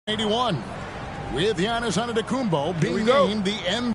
81 with Giannis Antetokounmpo being named the MVP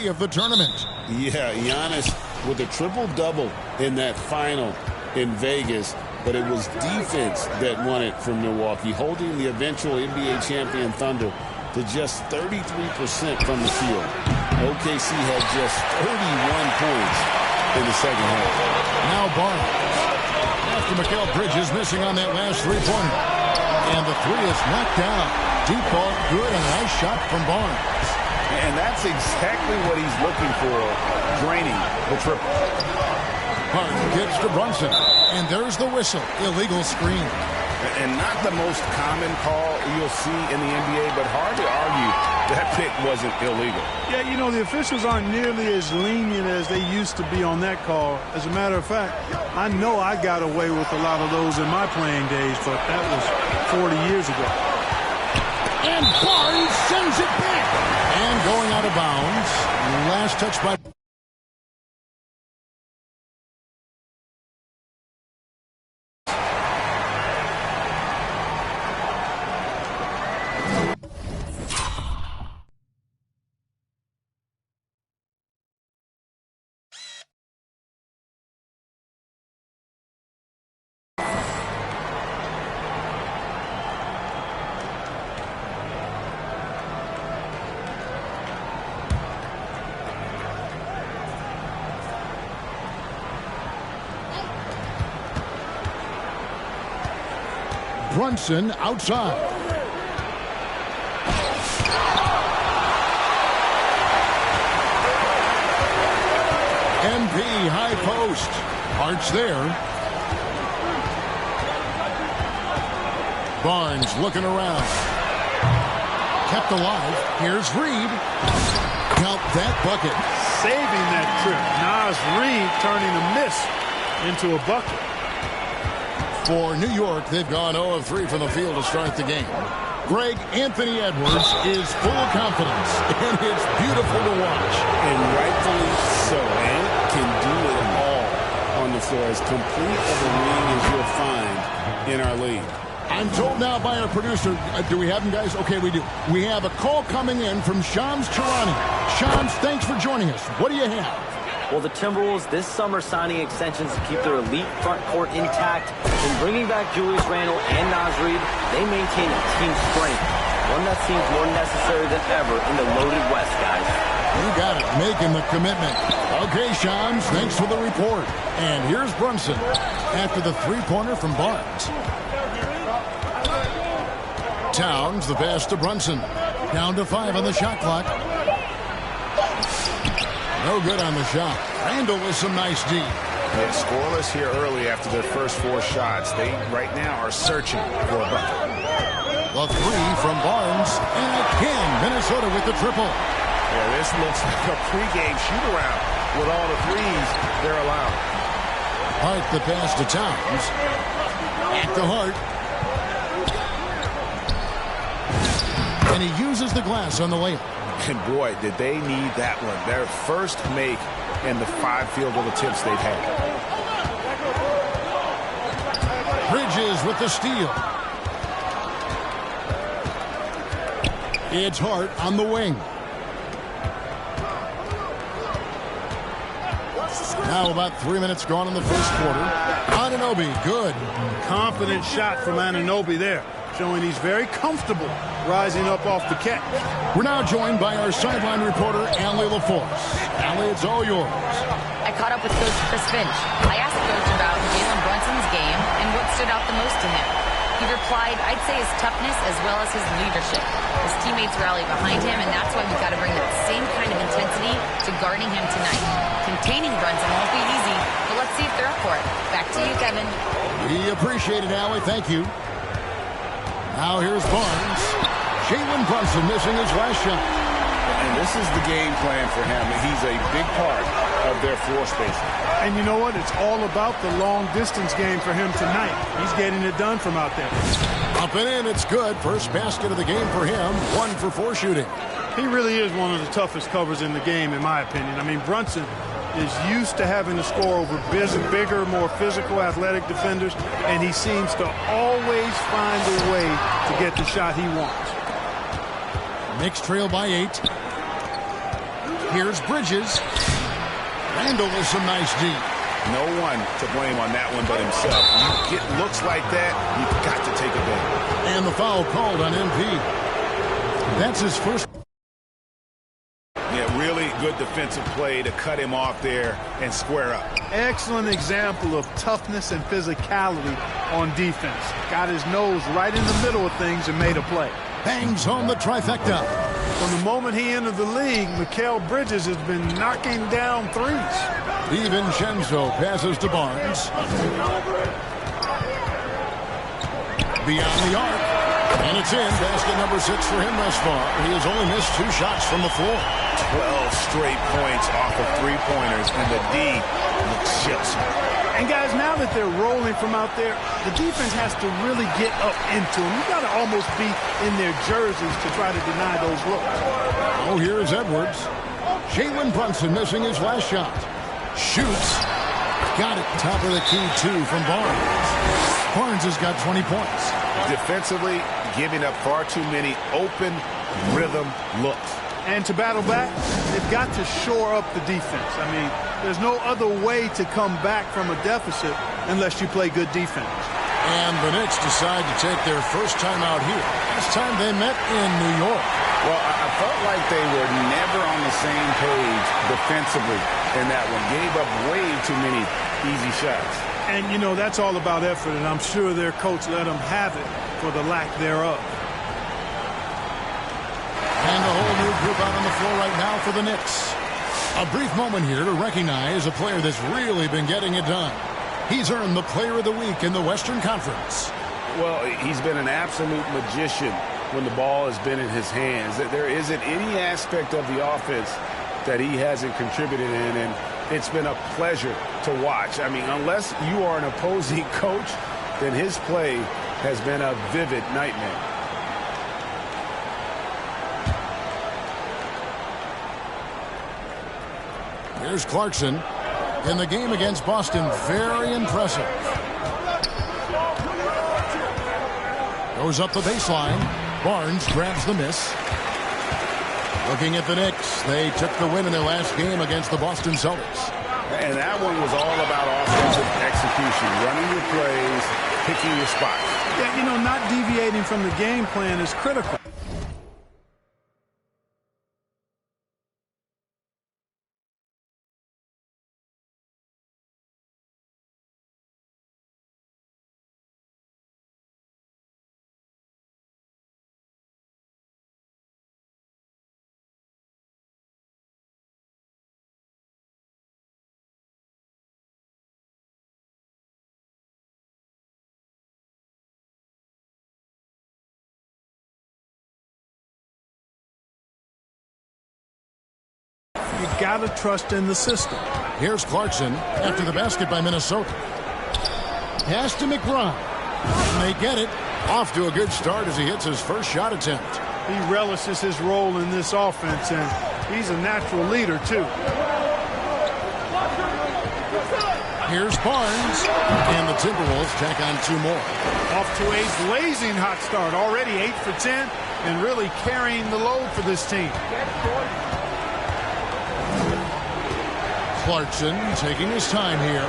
of the tournament. Yeah, Giannis with a triple-double in that final in Vegas, but it was defense that won it from Milwaukee, holding the eventual NBA champion Thunder to just 33% from the field. OKC had just 31 points in the second half. Now Barnes. After Mikal Bridges missing on that last three-pointer. And the three is knocked down. Deep ball, good, and a nice shot from Barnes. And that's exactly what he's looking for, draining the triple. Harden gets to Brunson, and there's the whistle. Illegal screen. And not the most common call you'll see in the NBA, but hard to argue that pick wasn't illegal. Yeah, you know, the officials aren't nearly as lenient as they used to be on that call. As a matter of fact, I know I got away with a lot of those in my playing days, but that was 40 years ago. And Barnes sends it back. And going out of bounds. Last touch by... Brunson outside. MP high post. Arch there. Barnes looking around. Kept alive. Here's Reed. Count that bucket. Saving that trip. Nas Reed turning a miss into a bucket. For New York, they've gone 0 of 3 from the field to start the game. Greg, Anthony Edwards is full of confidence, and it's beautiful to watch. And rightfully so. Ant can do it all on the floor, as complete of a wing as you'll find in our league. I'm told now by our producer, do we have him, guys? Okay, we do. We have a call coming in from Shams Charani. Shams, thanks for joining us. What do you have? Well, the Timberwolves this summer signing extensions to keep their elite front court intact and bringing back Julius Randle and Nas Reed, they maintain a team strength, one that seems more necessary than ever in the loaded West, guys. You got it, making the commitment. Okay, Shams, thanks for the report. And here's Brunson after the three-pointer from Barnes. Towns, the pass to Brunson. Down to 5 on the shot clock. No good on the shot. Randle with some nice D. Yeah, scoreless here early after their first 4 shots. They right now are searching for a bucket. The three from Barnes. And again, Minnesota with the triple. Yeah, this looks like a pregame shoot-around with all the threes they're allowed. Hart the pass to Towns. At the Hart. And he uses the glass on the layup. And boy, did they need that one. Their first make in the 5 field goal attempts they've had. Bridges with the steal. It's Hart on the wing. Now about 3 minutes gone in the first quarter. Anunoby, good. Confident shot from Anunoby there, showing he's very comfortable rising up off the catch. We're now joined by our sideline reporter, Allie LaForce. Allie, it's all yours. I caught up with Coach Chris Finch. I asked Coach about Jalen Brunson's game and what stood out the most to him. He replied, I'd say his toughness as well as his leadership. His teammates rally behind him, and that's why we've got to bring that same kind of intensity to guarding him tonight. Containing Brunson won't be easy, but let's see if they're up for it. Back to you, Kevin. We appreciate it, Allie. Thank you. Now here's Barnes. Jalen Brunson missing his last shot. And this is the game plan for him. He's a big part of their floor spacing. And you know what? It's all about the long-distance game for him tonight. He's getting it done from out there. Up and in, it's good. First basket of the game for him. 1 for 4 shooting. He really is one of the toughest covers in the game, in my opinion. I mean, Brunson is used to having to score over bigger, more physical, athletic defenders, and he seems to always find a way to get the shot he wants. Knicks trail by 8. Here's Bridges. Randall with some nice D. No one to blame on that one but himself. You get looks like that, you've got to take advantage. And the foul called on MP. That's his first. Yeah, really good defensive play to cut him off there and square up. Excellent example of toughness and physicality on defense. Got his nose right in the middle of things and made a play. Bangs home the trifecta. From the moment he entered the league, Mikal Bridges has been knocking down threes. DiVincenzo passes to Barnes. Beyond the arc. And it's in. Basket number 6 for him thus far. He has only missed 2 shots from the floor. 12 straight points off of three-pointers, and the D looks chips. And guys, now that they're rolling from out there, the defense has to really get up into them. You've got to almost be in their jerseys to try to deny those looks. Oh, here's Edwards. Jalen Brunson missing his last shot. Shoots. Got it. Top of the key, 2 from Barnes. Barnes has got 20 points. Defensively, giving up far too many open rhythm looks. And to battle back, they've got to shore up the defense. I mean, there's no other way to come back from a deficit unless you play good defense. And the Knicks decide to take their first time out here. Last time they met in New York. Well, I felt like they were never on the same page defensively in that one. Gave up way too many easy shots. And, you know, that's all about effort, and I'm sure their coach let them have it for the lack thereof. And a whole new group out on the floor right now for the Knicks. A brief moment here to recognize a player that's really been getting it done. He's earned the Player of the Week in the Western Conference. Well, he's been an absolute magician when the ball has been in his hands. There isn't any aspect of the offense that he hasn't contributed in, and it's been a pleasure to watch. I mean, unless you are an opposing coach, then his play has been a vivid nightmare. Here's Clarkson in the game against Boston. Very impressive. Goes up the baseline. Barnes grabs the miss. Looking at the Knicks, they took the win in their last game against the Boston Celtics. And that one was all about offensive execution, running your plays, picking your spots. Yeah, you know, not deviating from the game plan is critical. You got to trust in the system. Here's Clarkson after the basket by Minnesota. Pass to McBride. And they get it. Off to a good start as he hits his first shot attempt. He relishes his role in this offense, and he's a natural leader, too. Here's Barnes. And the Timberwolves tack on 2 more. Off to a blazing hot start. Already 8 for 10 and really carrying the load for this team. Clarkson taking his time here.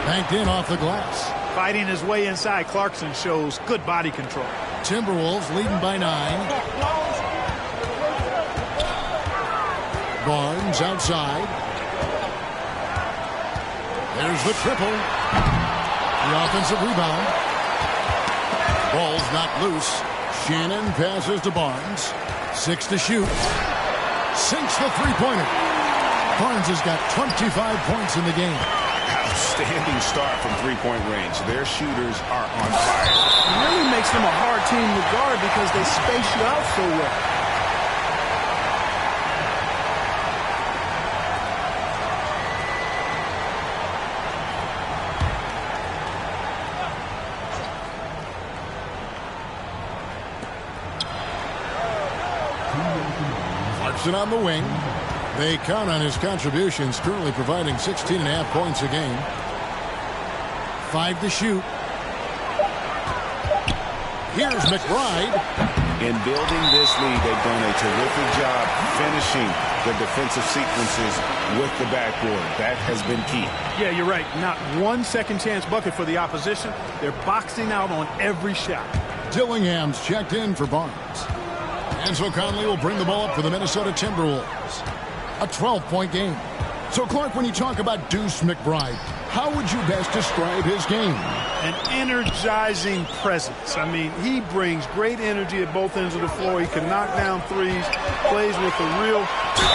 Banked in off the glass. Fighting his way inside, Clarkson shows good body control. Timberwolves leading by 9. Barnes outside. There's the triple. The offensive rebound. Ball's not loose. Shannon passes to Barnes. 6 to shoot. Sinks the three-pointer. Barnes has got 25 points in the game. outstanding start from three-point range. Their shooters are on fire. It really makes them a hard team to guard because they space you out so well. Clarkson on the wing. They count on his contributions, currently providing 16.5 points a game. 5 to shoot. Here's McBride. In building this lead, they've done a terrific job finishing the defensive sequences with the backboard. That has been key. Yeah, you're right. Not one second chance bucket for the opposition. They're boxing out on every shot. Dillingham's checked in for Barnes. Enzo Conley will bring the ball up for the Minnesota Timberwolves. A 12-point game. So, Clark, when you talk about Deuce McBride, how would you best describe his game? An energizing presence. I mean, he brings great energy at both ends of the floor. He can knock down threes, plays with a real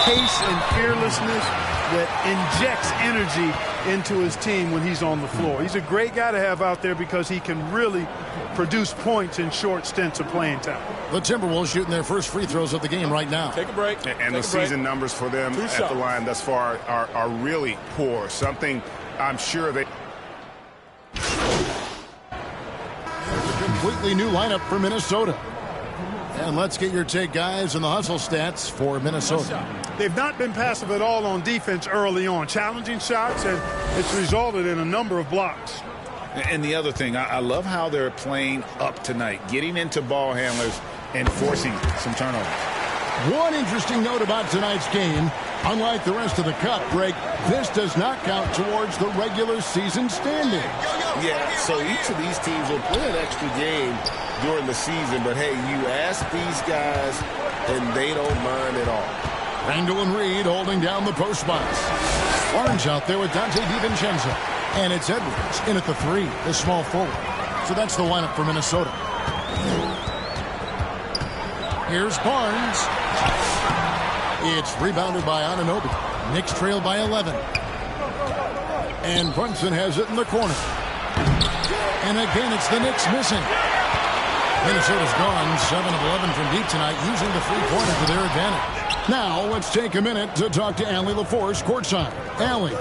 pace and fearlessness that injects energy into his team when he's on the floor. He's a great guy to have out there because he can really produce points in short stints of playing time. The Timberwolves shooting their first free throws of the game right now. Take a break. And the season numbers for them at the line thus far are really poor. Something I'm sure they... There's a completely new lineup for Minnesota. And let's get your take, guys, on the hustle stats for Minnesota. They've not been passive at all on defense early on. Challenging shots, and it's resulted in a number of blocks. And the other thing, I love how they're playing up tonight, getting into ball handlers and forcing some turnovers. One interesting note about tonight's game, unlike the rest of the Cup, Greg, this does not count towards the regular season standings. Yeah, so each of these teams will play an extra game during the season, but hey, you ask these guys, and they don't mind at all. Randall and Reed holding down the post spots. Barnes out there with Dante DiVincenzo. And it's Edwards in at the 3, the small forward. So that's the lineup for Minnesota. Here's Barnes. It's rebounded by Anunoby. Knicks trail by 11. And Brunson has it in the corner. And again, it's the Knicks missing. Minnesota's gone 7 of 11 from deep tonight, using the three-pointer to their advantage. Now, let's take a minute to talk to Allie LaForce courtside. Allie.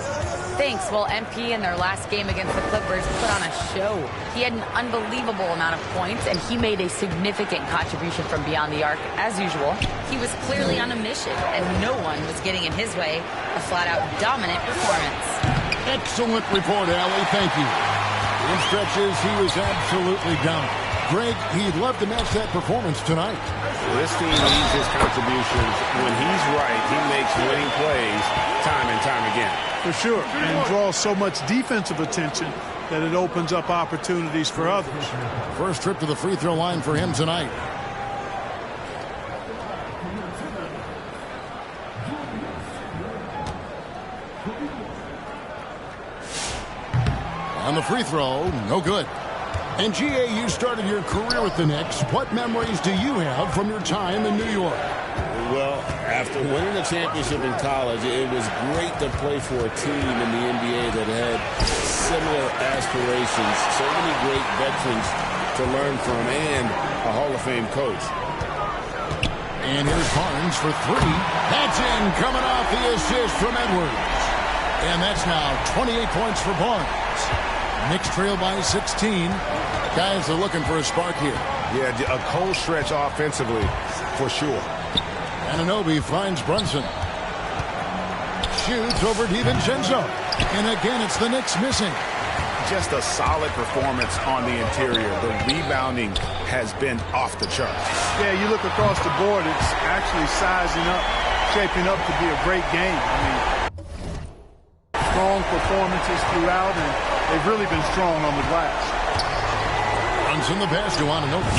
Thanks. Well, MP in their last game against the Clippers put on a show. He had an unbelievable amount of points, and he made a significant contribution from beyond the arc, as usual. He was clearly on a mission, and no one was getting in his way. A flat-out dominant performance. Excellent report, Allie. Thank you. In stretches, he was absolutely dominant. Greg, he'd love to match that performance tonight. This team needs his contributions. When he's right, he makes winning plays time and time again. For sure, and draws so much defensive attention that it opens up opportunities for others. First trip to the free throw line for him tonight. On the free throw, no good. And G.A., you started your career with the Knicks. What memories do you have from your time in New York? Well, after winning a championship in college, it was great to play for a team in the NBA that had similar aspirations. So many great veterans to learn from, and a Hall of Fame coach. And here's Barnes for 3. That's in, coming off the assist from Edwards. And that's now 28 points for Barnes. Knicks trail by 16. Guys are looking for a spark here. Yeah, a cold stretch offensively, for sure. Anunoby finds Brunson. Shoots over DiVincenzo. And again, it's the Knicks missing. Just a solid performance on the interior. The rebounding has been off the charts. Yeah, you look across the board, it's actually sizing up, shaping up to be a great game. I mean, strong performances throughout, and they've really been strong on the glass. Runs in the pass to Anunoby.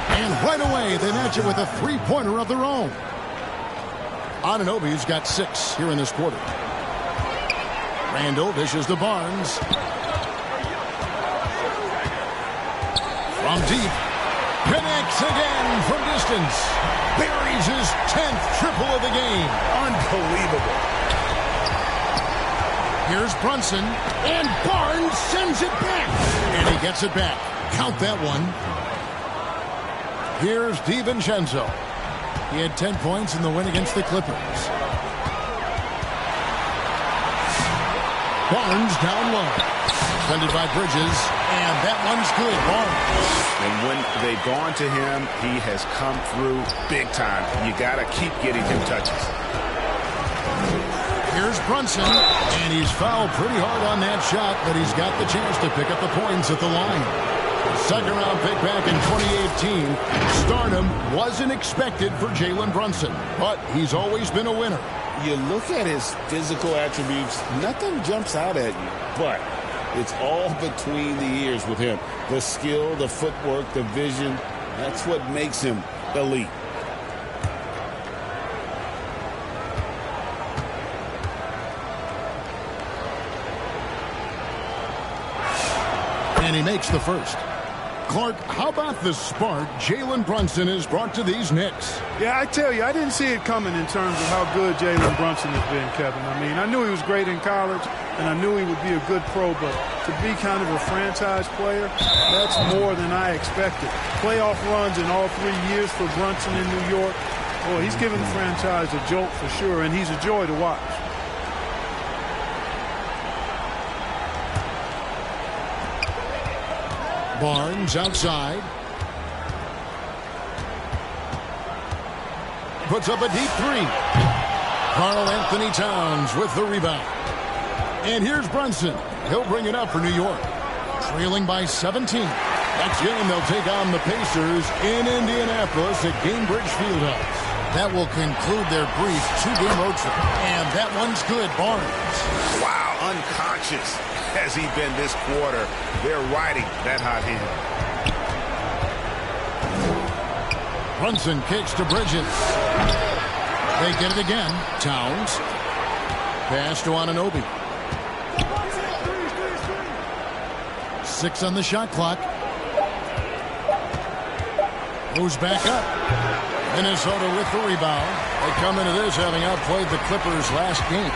And right away, they match it with a three-pointer of their own. Anunoby's got 6 here in this quarter. Randall dishes to Barnes. From deep. Connects again from distance. Buries his 10th triple of the game. Unbelievable. Here's Brunson, and Barnes sends it back. And he gets it back. Count that one. Here's DiVincenzo. He had 10 points in the win against the Clippers. Barnes down low. Defended by Bridges, and that one's good. Barnes. And when they've gone to him, he has come through big time. You got to keep getting him touches. Here's Brunson, and he's fouled pretty hard on that shot, but he's got the chance to pick up the points at the line. Second-round pick back in 2018. Stardom wasn't expected for Jalen Brunson, but he's always been a winner. You look at his physical attributes, nothing jumps out at you, but it's all between the ears with him. The skill, the footwork, the vision, that's what makes him elite. And he makes the first. Clark, how about the spark Jalen Brunson has brought to these Knicks? Yeah, I tell you, I didn't see it coming in terms of how good Jalen Brunson has been, Kevin. I mean, I knew he was great in college, and I knew he would be a good pro, but to be kind of a franchise player, that's more than I expected. Playoff runs in all 3 years for Brunson in New York. Boy, he's given the franchise a jolt for sure, and he's a joy to watch. Barnes outside. Puts up a deep three. Karl Anthony Towns with the rebound. And here's Brunson. He'll bring it up for New York. Trailing by 17. Next game, they'll take on the Pacers in Indianapolis at Gainbridge Fieldhouse. That will conclude their brief 2-game road trip. And that one's good, Barnes. Wow, unconscious has he been this quarter. They're riding that hot hand. Brunson kicks to Bridges. They get it again. Towns. Pass to Anunoby. 6 on the shot clock. Moves back up. Minnesota with the rebound. They come into this having outplayed the Clippers last game.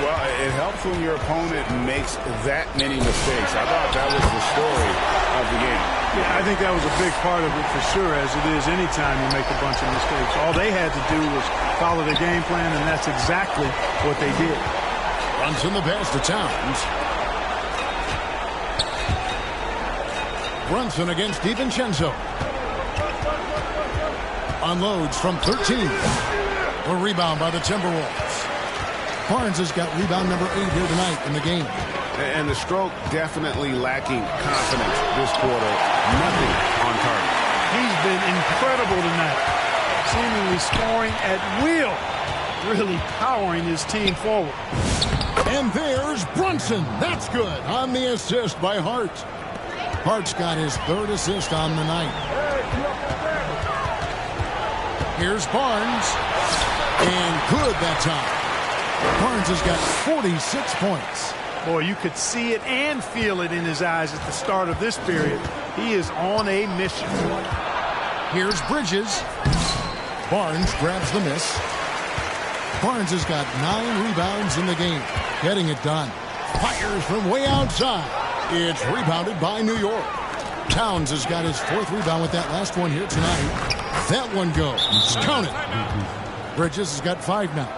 Well, it helps when your opponent makes that many mistakes. I thought that was the story of the game. Yeah, I think that was a big part of it for sure, as it is anytime you make a bunch of mistakes. All they had to do was follow the game plan, and that's exactly what they did. Brunson the pass to Towns. Brunson against DiVincenzo. Unloads from 13. A rebound by the Timberwolves. Barnes has got rebound number 8 here tonight in the game. And the stroke definitely lacking confidence this quarter. Nothing on target. He's been incredible tonight. Seemingly scoring at will. Really powering his team forward. And there's Brunson. That's good on the assist by Hart. Hart's got his 3rd assist on the night. Here's Barnes. And good that time. Barnes has got 46 points. Boy, you could see it and feel it in his eyes at the start of this period. He is on a mission. Here's Bridges. Barnes grabs the miss. Barnes has got 9 rebounds in the game. Getting it done. Fires from way outside. It's rebounded by New York. Towns has got his 4th rebound with that last one here tonight. That one goes. Count it. Bridges has got 5 now.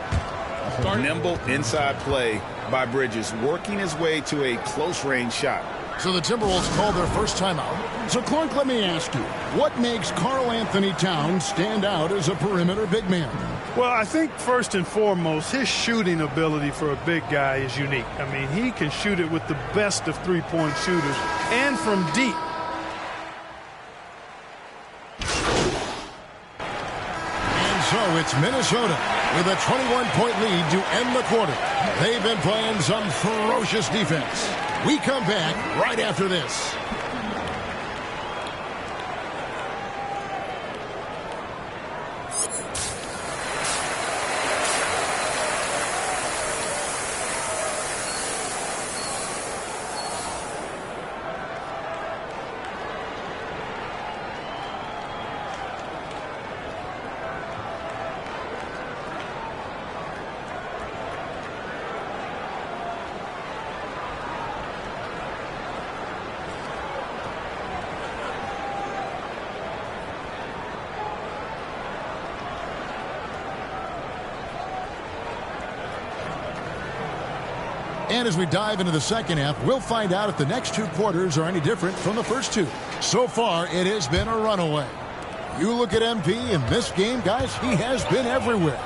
Nimble inside play by Bridges, working his way to a close-range shot. So the Timberwolves called their first timeout. So, Clark, let me ask you, what makes Karl Anthony Towns stand out as a perimeter big man? Well, I think first and foremost, his shooting ability for a big guy is unique. I mean, he can shoot it with the best of three-point shooters and from deep. So it's Minnesota with a 21-point lead to end the quarter. They've been playing some ferocious defense. We come back right after this. And as we dive into the second half, we'll find out if the next two quarters are any different from the first two. So far, it has been a runaway. You look at MP in this game, guys, he has been everywhere.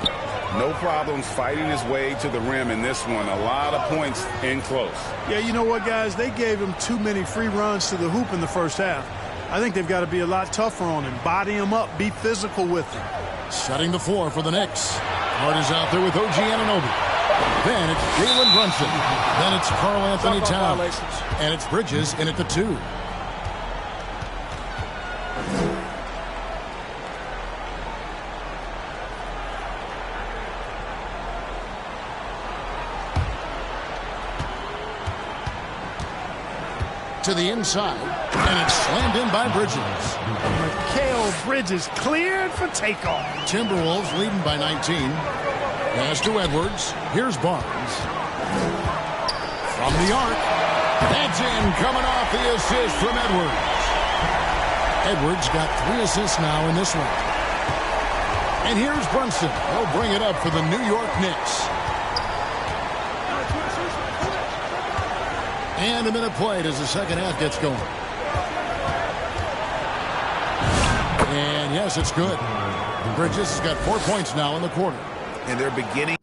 No problems fighting his way to the rim in this one. A lot of points in close. Yeah, you know what, guys? They gave him too many free runs to the hoop in the first half. I think they've got to be a lot tougher on him. Body him up. Be physical with him. Setting the floor for the Knicks. Hart is out there with OG Anunoby. Then it's Jalen Brunson. Then it's Karl Anthony Towns. And it's Bridges in at the 2. To the inside, and it's slammed in by Bridges. Mikal Bridges cleared for takeoff. Timberwolves leading by 19. Pass to Edwards. Here's Barnes. From the arc. That's in, coming off the assist from Edwards. Edwards got 3 assists now in this one. And here's Brunson. He'll bring it up for the New York Knicks. And a minute played as the second half gets going. And yes, it's good. Bridges has got 4 points now in the quarter. And they're beginning.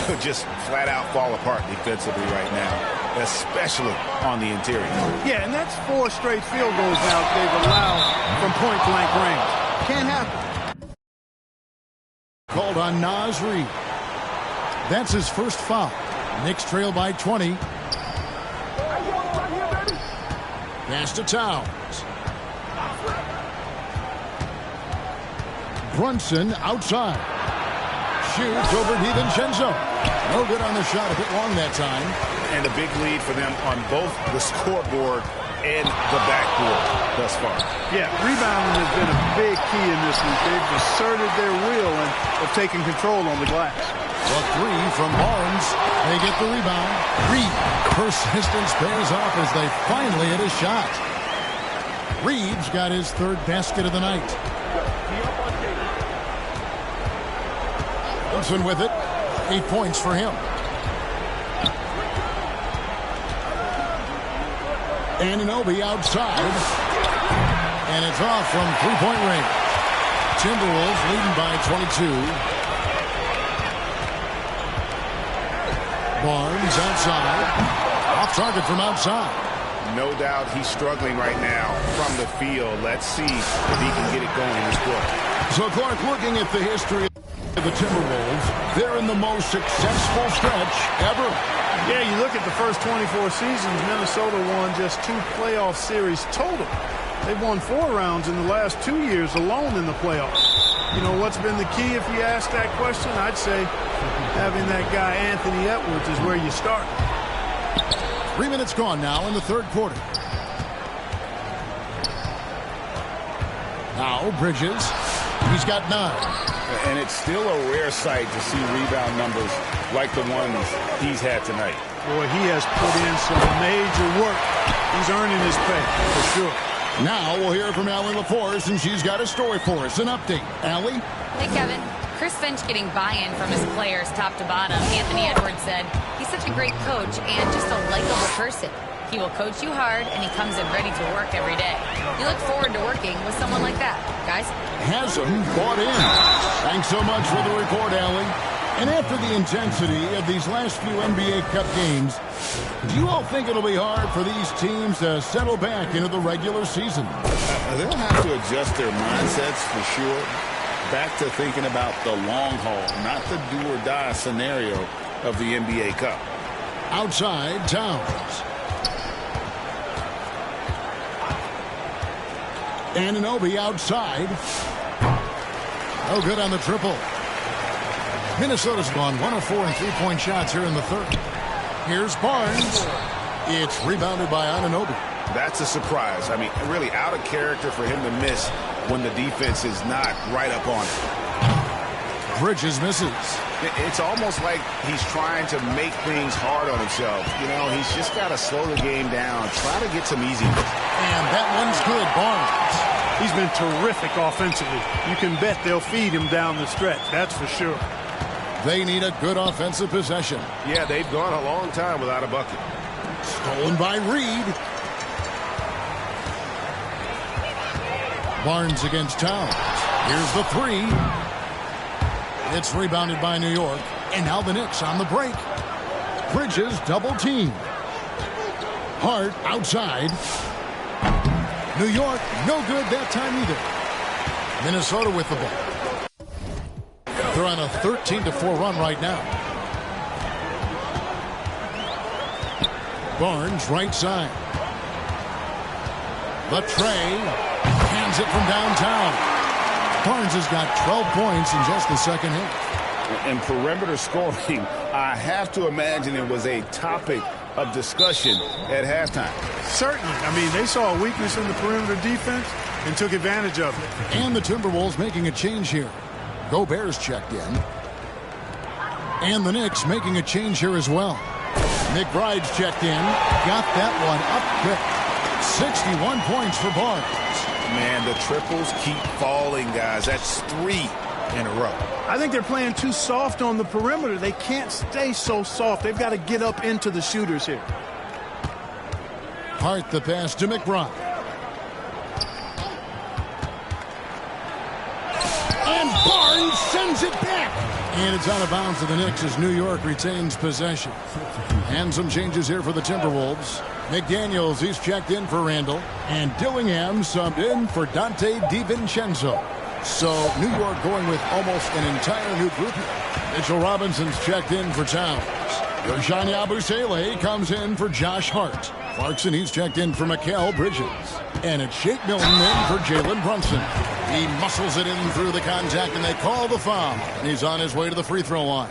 To just flat out fall apart defensively right now, especially on the interior. Yeah, and that's 4 straight field goals now they've allowed from point-blank range. Can't happen. Called on Naz Reid. That's his first foul. Knicks trail by 20. Pass to Towns. Brunson outside. Shoots over DiVincenzo. No good on the shot, a bit long that time. And a big lead for them on both the scoreboard and the backboard thus far. Yeah, rebounding has been a big key in this week. They've asserted their will and have taken control on the glass. The 3 from Barnes. They get the rebound. Reid. Persistence pays off as they finally hit a shot. Reid's got his 3rd basket of the night. Brunson with it. 8 points for him. Anunoby outside. And it's off from 3-point range. Timberwolves leading by 22. Barnes outside. Off target from outside. No doubt he's struggling right now from the field. Let's see if he can get it going this quarter. So, Clark, looking at the history of the Timberwolves, they're in the most successful stretch ever. Yeah, you look at the first 24 seasons, Minnesota won just 2 playoff series total. They've won 4 rounds in the last 2 years alone in the playoffs. You know, what's been the key if you ask that question? I'd say having that guy Anthony Edwards is where you start. 3 minutes gone now in the 3rd quarter. Now Bridges. He's got 9. And it's still a rare sight to see rebound numbers like the ones he's had tonight. Boy, he has put in some major work. He's earning his pay, for sure. Now we'll hear from Allie LaForce, and she's got a story for us. An update. Allie? Hey, Kevin. Chris Finch getting buy-in from his players top to bottom. Anthony Edwards said, he's such a great coach and just a likable person. He will coach you hard, and he comes in ready to work every day. You look forward to working with someone like that, guys. Has him bought in. Thanks so much for the report, Allie. And after the intensity of these last few NBA Cup games, do you all think it'll be hard for these teams to settle back into the regular season? They'll have to adjust their mindsets for sure. Back to thinking about the long haul, not the do-or-die scenario of the NBA Cup. Outside, Towns. Anunoby outside. No good on the triple. Minnesota's gone 1 of 4 in three-point shots here in the third. Here's Barnes. It's rebounded by Anunoby. That's a surprise. I mean, really out of character for him to miss when the defense is not right up on it. Bridges misses. It's almost like he's trying to make things hard on himself. You know, he's just got to slow the game down, try to get some easy. And that one's good, Barnes. He's been terrific offensively. You can bet they'll feed him down the stretch, that's for sure. They need a good offensive possession. Yeah, they've gone a long time without a bucket. Stolen by Reed. Barnes against Towns. Here's the three. It's rebounded by New York. And now the Knicks on the break. Bridges double team. Hart outside. New York, no good that time either. Minnesota with the ball. They're on a 13-4 run right now. Barnes right side. The tray. Hands it from downtown. Barnes has got 12 points in just the second half. In perimeter scoring, I have to imagine it was a topic of discussion at halftime. Certainly. I mean, they saw a weakness in the perimeter defense and took advantage of it. And the Timberwolves making a change here. Gobert's checked in. And the Knicks making a change here as well. McBride's checked in. Got that one up quick. 61 points for Barnes. Man, the triples keep falling, guys. That's 3 in a row. I think they're playing too soft on the perimeter. They can't stay so soft. They've got to get up into the shooters here. Hart the pass to McBride. And Barnes sends it back. And it's out of bounds to the Knicks as New York retains possession. And some changes here for the Timberwolves. McDaniels, he's checked in for Randall. And Dillingham subbed in for Dante DiVincenzo. So New York going with almost an entire new group here. Mitchell Robinson's checked in for Towns. Yoshani Abusele comes in for Josh Hart. Clarkson, he's checked in for Mikal Bridges. And it's Shake Milton in for Jalen Brunson. He muscles it in through the contact, and they call the foul. And he's on his way to the free throw line.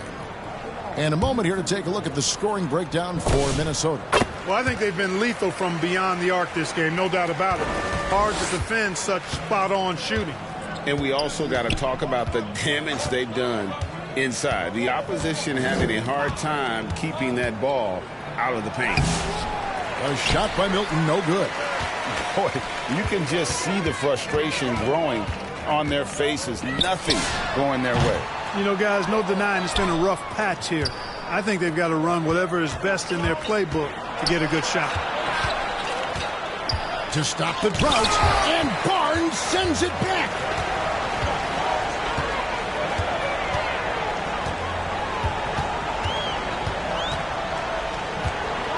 And a moment here to take a look at the scoring breakdown for Minnesota. Well, I think they've been lethal from beyond the arc this game, no doubt about it. Hard to defend such spot-on shooting. And we also got to talk about the damage they've done inside. The opposition having a hard time keeping that ball out of the paint. A shot by Milton, no good. Boy, you can just see the frustration growing on their faces. Nothing going their way. You know, guys, no denying it's been a rough patch here. I think they've got to run whatever is best in their playbook to get a good shot. To stop the drought, and Barnes sends it back.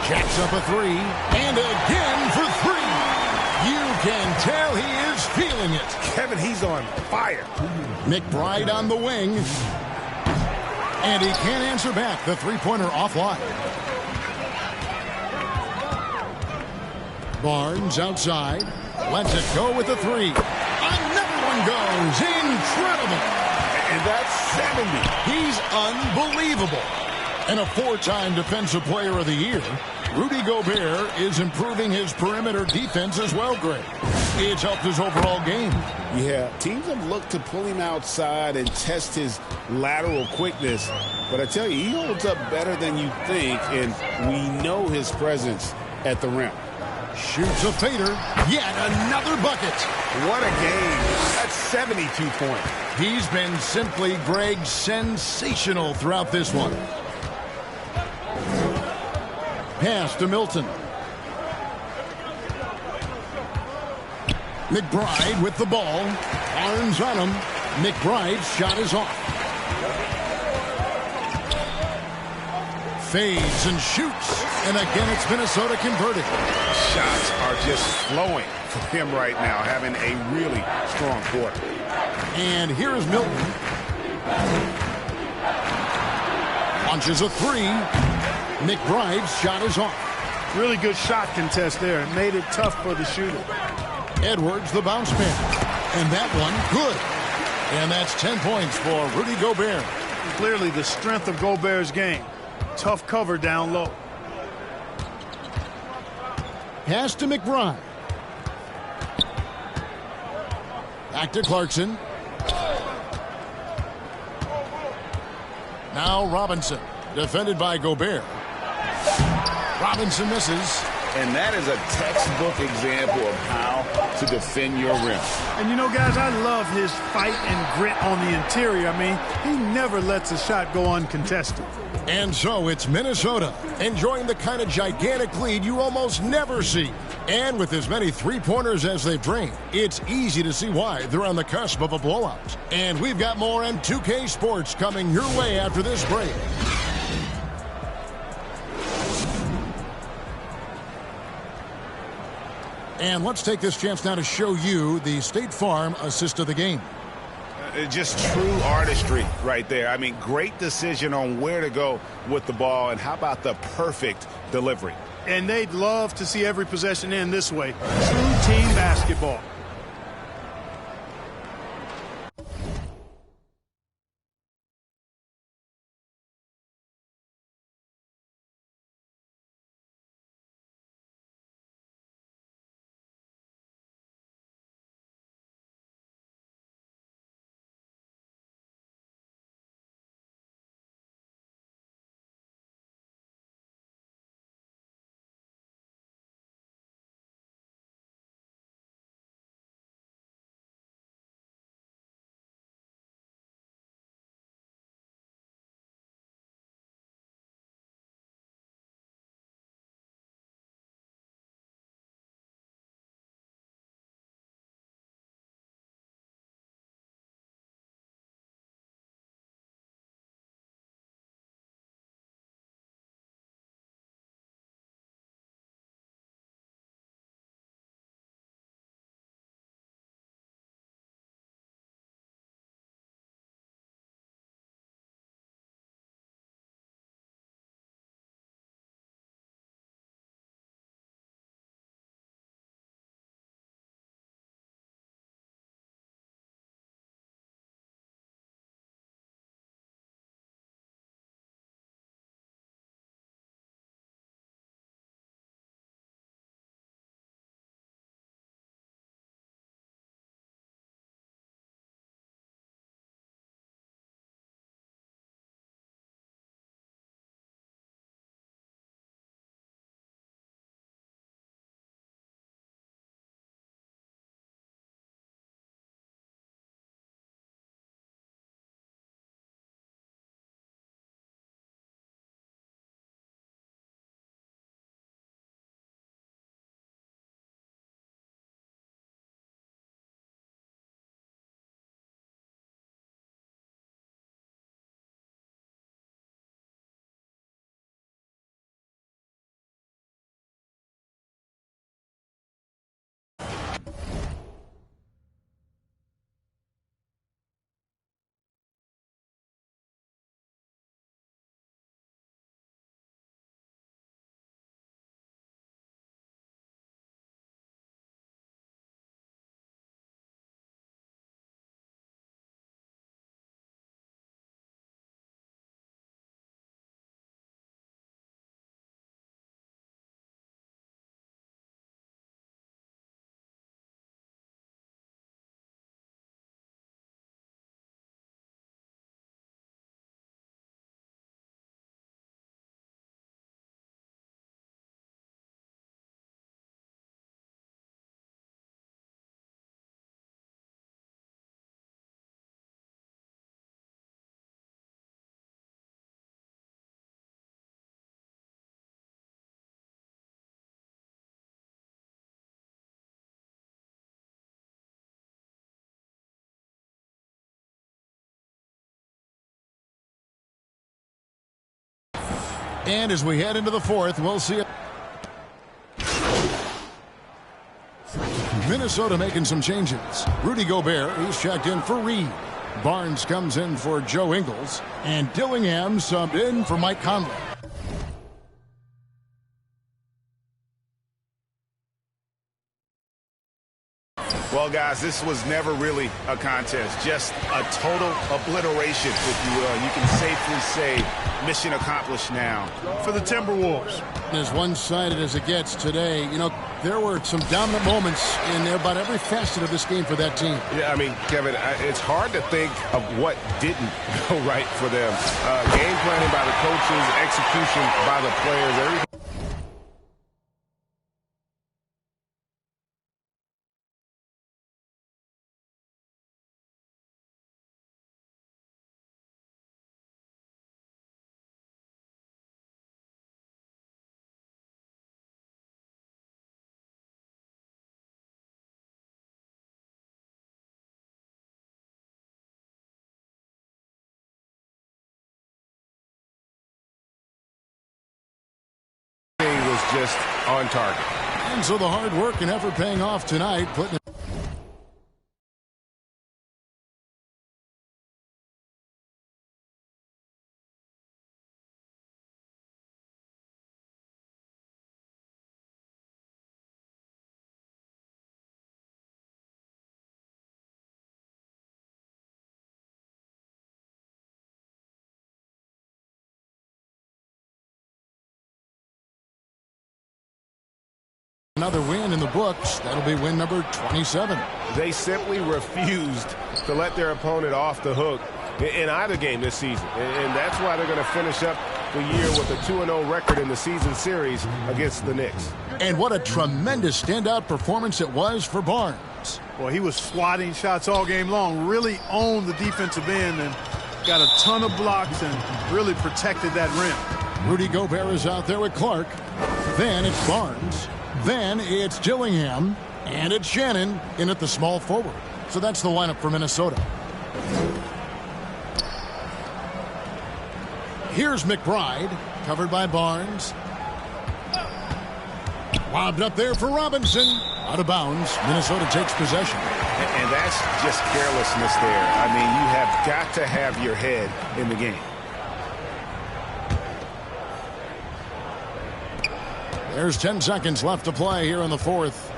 Jacks up a three, and again for three. You can tell he is feeling it. Kevin, he's on fire. McBride on the wing. And he can't answer back. The three-pointer offline. Barnes outside. Lets it go with the three. Another one goes. Incredible. And that's 70. He's unbelievable. And a four-time Defensive Player of the Year, Rudy Gobert is improving his perimeter defense as well, Greg. It's helped his overall game. Yeah, teams have looked to pull him outside and test his lateral quickness. But I tell you, he holds up better than you think, and we know his presence at the rim. Shoots a fader. Yet another bucket. What a game. That's 72 points. He's been simply, Greg, sensational throughout this one. Pass to Milton. McBride with the ball. Barnes on him. McBride's shot is off. fades and shoots. And again, it's Minnesota converting. Shots are just flowing for him right now, having a really strong quarter. And here is Milton. Launches a three. McBride's shot is off. Really good shot contest there. It made it tough for the shooter. Edwards, the bounce man. And that one, good. And that's 10 points for Rudy Gobert. Clearly the strength of Gobert's game. Tough cover down low. Pass to McBride. Back to Clarkson. Now Robinson, defended by Gobert. Robinson misses. And that is a textbook example of how to defend your rim. And you know, guys, I love his fight and grit on the interior. I mean, he never lets a shot go uncontested. And so it's Minnesota enjoying the kind of gigantic lead you almost never see. And with as many three-pointers as they've drained, it's easy to see why they're on the cusp of a blowout. And we've got more M2K Sports coming your way after this break. And let's take this chance now to show you the State Farm assist of the game. Just true artistry right there. I mean, great decision on where to go with the ball, and how about the perfect delivery? And they'd love to see every possession end this way. True team basketball. And as we head into the fourth, we'll see Minnesota making some changes. Rudy Gobert, he's checked in for Reed. Barnes comes in for Joe Ingles. And Dillingham subbed in for Mike Conley. Well, guys, this was never really a contest, just a total obliteration, if you will. You can safely say mission accomplished now. For the Timberwolves. As one-sided as it gets today, you know, there were some dominant moments in about every facet of this game for that team. Yeah, I mean, Kevin, it's hard to think of what didn't go right for them. Game planning by the coaches, execution by the players, everything. Just on target. And so the hard work and effort paying off tonight, putting it another win in the books. That'll be win number 27. They simply refused to let their opponent off the hook in either game this season. And that's why they're going to finish up the year with a 2-0 record in the season series against the Knicks. And what a tremendous standout performance it was for Barnes. Well, he was swatting shots all game long, really owned the defensive end and got a ton of blocks and really protected that rim. Rudy Gobert is out there with Clark. Then it's Barnes. Then it's Dillingham, and it's Shannon in at the small forward. So that's the lineup for Minnesota. Here's McBride, covered by Barnes. Lobbed up there for Robinson. Out of bounds. Minnesota takes possession. And that's just carelessness there. I mean, you have got to have your head in the game. There's 10 seconds left to play here in the fourth.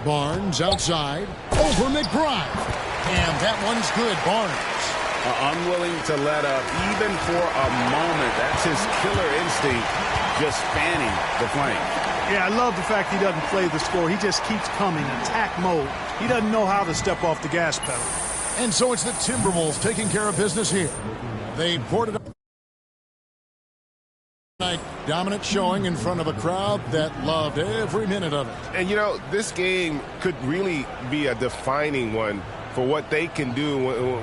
Barnes outside. Over McBride. And that one's good. Barnes. Unwilling to let up even for a moment. That's his killer instinct, just fanning the flame. Yeah, I love the fact he doesn't play the score. He just keeps coming, attack mode. He doesn't know how to step off the gas pedal. And so it's the Timberwolves taking care of business here. They poured it up. Dominant showing in front of a crowd that loved every minute of it. And, you know, this game could really be a defining one for what they can do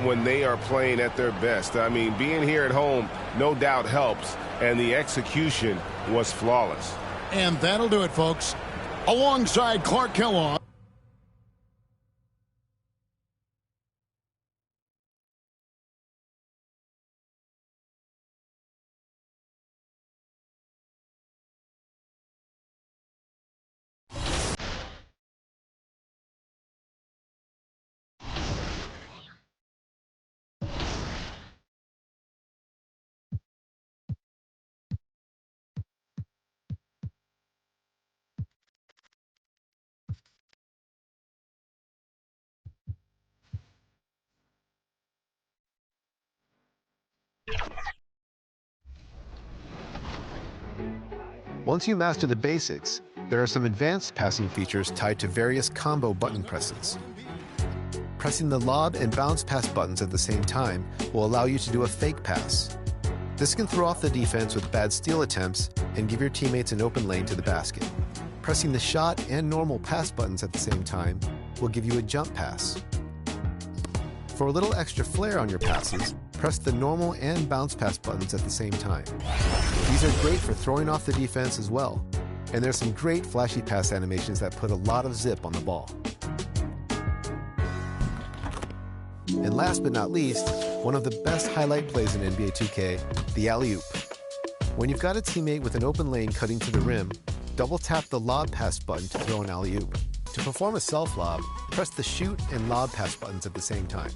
when they are playing at their best. I mean, being here at home no doubt helps, and the execution was flawless. And that'll do it, folks. Alongside Clark Kellogg. Once you master the basics, there are some advanced passing features tied to various combo button presses. Pressing the lob and bounce pass buttons at the same time will allow you to do a fake pass. This can throw off the defense with bad steal attempts and give your teammates an open lane to the basket. Pressing the shot and normal pass buttons at the same time will give you a jump pass. For a little extra flair on your passes, press the normal and bounce pass buttons at the same time. These are great for throwing off the defense as well, and there's some great flashy pass animations that put a lot of zip on the ball. And last but not least, one of the best highlight plays in NBA 2K, the alley-oop. When you've got a teammate with an open lane cutting to the rim, double tap the lob pass button to throw an alley-oop. To perform a self-lob, press the shoot and lob pass buttons at the same time.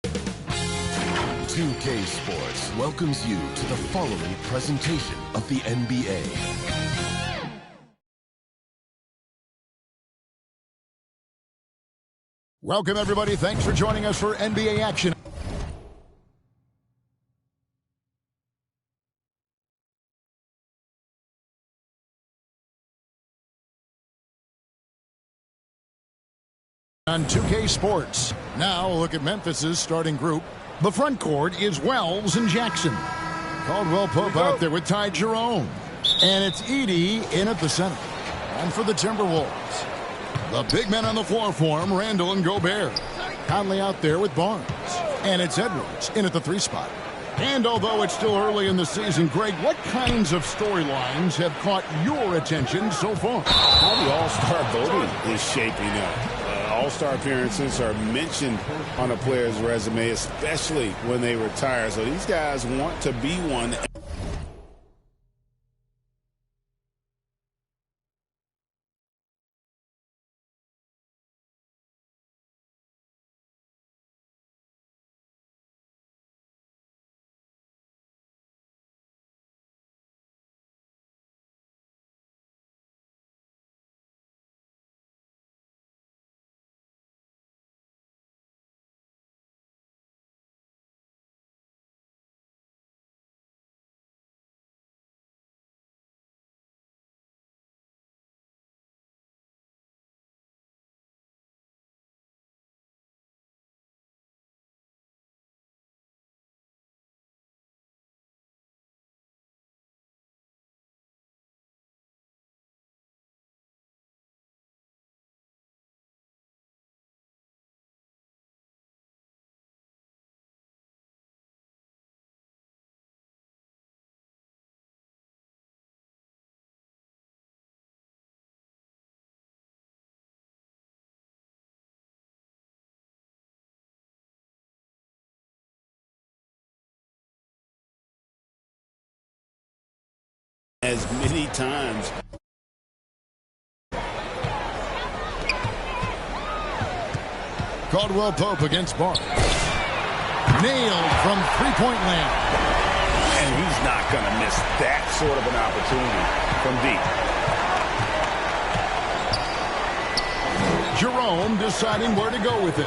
$2K Sports welcomes you to the following presentation of the NBA. Welcome, everybody. Thanks for joining us for NBA action. On 2K Sports. Now, look at Memphis's starting group. The front court is Wells and Jackson. Caldwell Pope out there with Ty Jerome. And it's Edey in at the center. And for the Timberwolves, the big men on the floor for him, Randall and Gobert. Conley out there with Barnes. And it's Edwards in at the 3 spot. And although it's still early in the season, Greg, what kinds of storylines have caught your attention so far? How the All-Star voting is shaping up. All-Star appearances are mentioned on a player's resume, especially when they retire. So these guys want to be one. As many times. Caldwell Pope against Barnes. Nailed from three-point land. And he's not going to miss that sort of an opportunity from deep. Jerome deciding where to go with it.